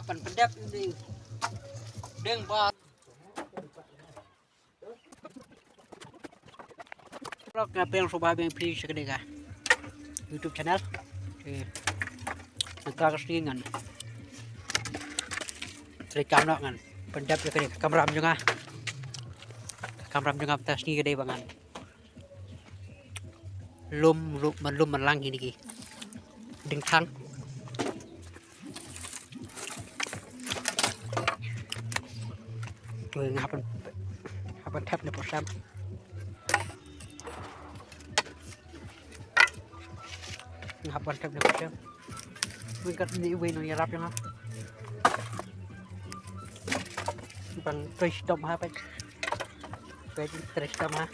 hapan pedap deng bot vlog ngapel soba beng free sekadega YouTube channel nagka kastingan rekam nak ngan pedap sekadega kamram juga tas ni gede bangan lum melang gini ki ding thang tuh ngapain tap nih posam ngapain tap nih posam mungkin ini uwe nih rap yang bang terus dom apa terus dom ha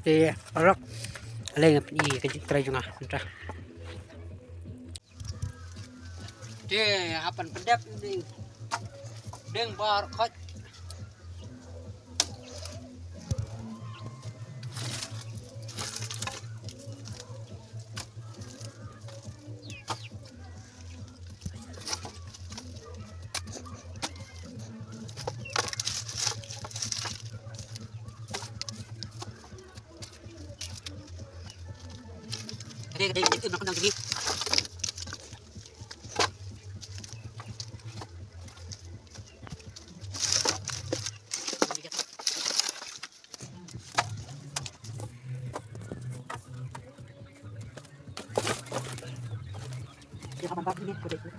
thì rock lên là gì cái tray juga entah thì hapan pedap deng bar khot Đây itu nak kena gini. Dia akan pakai ini kode itu.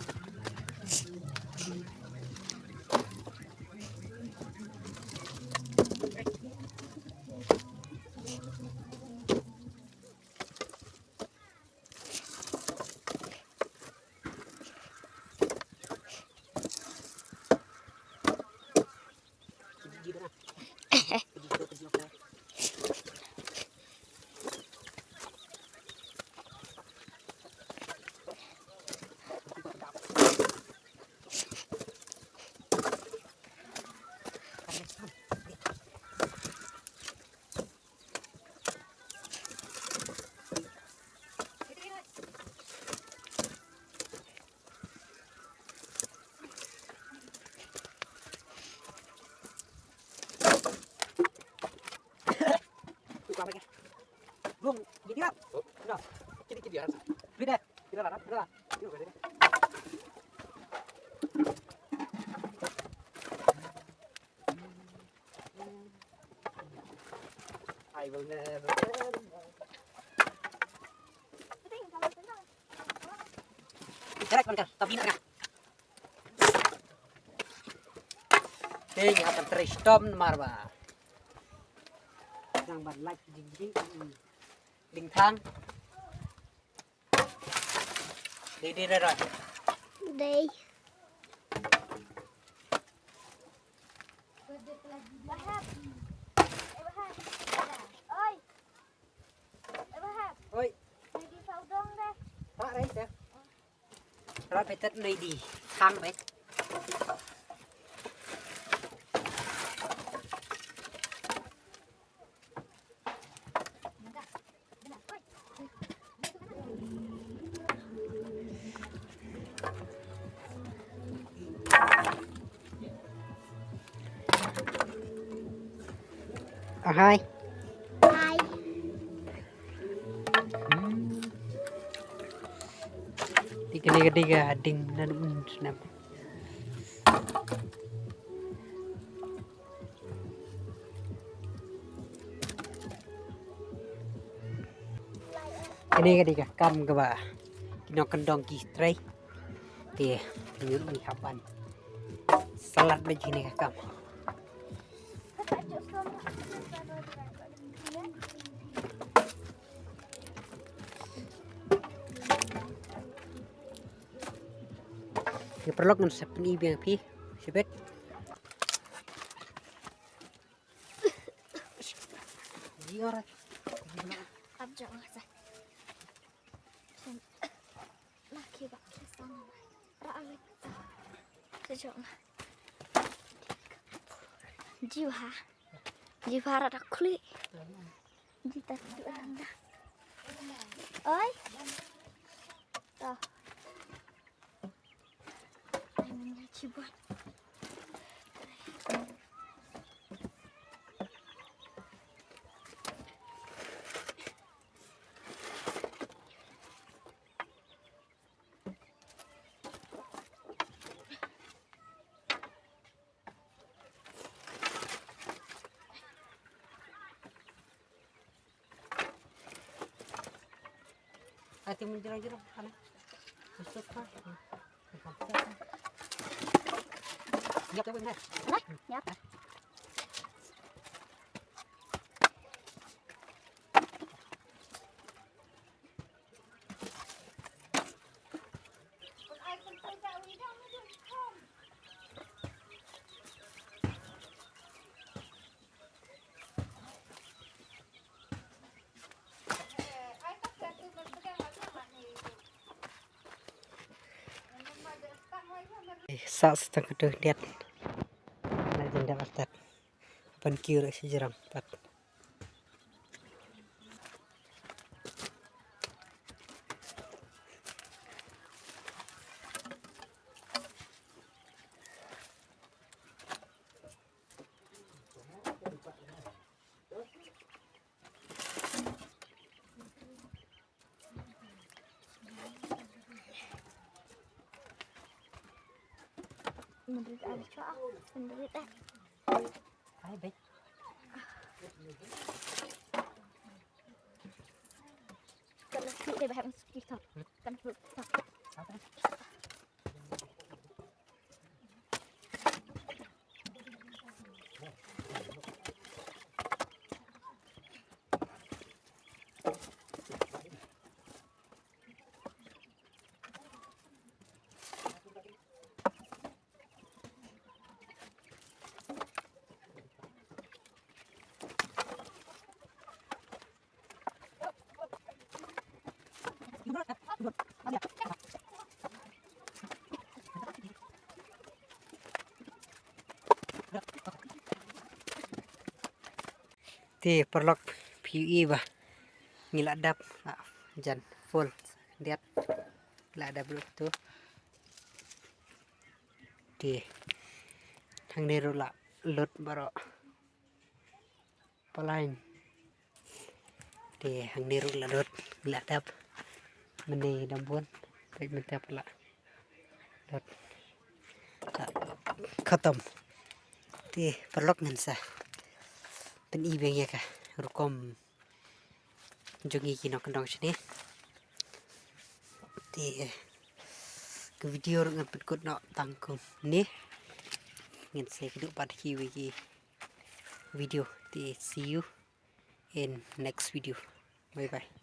Belum, jadi apa? Udah, jadi dia. Beda, beda lah, beda lah. Yuk, beda. I will never. Correct, kan? Tapi nak. Ini akan terstop marba. Yang berlak ding thang đi ra rồi đi ơi đấy xem rồi phải tất này đi thang vậy hai hai tiga ding dan snap ini ketiga kam ke bawah kino kendong ki tray thì nyur ni kapan salat begini kam perlu kan seperti ini pi sebet diorang abjak masa laki bak kesana raalik sejak jiwa rada kulit Kita duduk dah. Oi. Tuh. Ini cibun. Ati menjerang-jerang sana. Masuk kan. Siap ya benar. Nah, nyap. Sa setengah tuh lihat. Nah jenda atat. Pan kiri sejerang tat. Menurut Alfa, menurut Hai baik. kalau dia bahas kita kan kita. Ti perlok PUE bah. Ngiladap jan full. Lihat. Ngiladap dulu tuh. Ti. Hang niru lah lut baro. Palain. Ti hang niru lah lut ngiladap. Meni dambun. Baik mentap lah. Lut. Khatam. Ti perlok ngansa. Pen ibeng ya kah rukom jongi kino kendong sini ti ke video dengan petkut no tangkum nih ngin saya keduk pada kiwi video ti see you in next video, bye bye.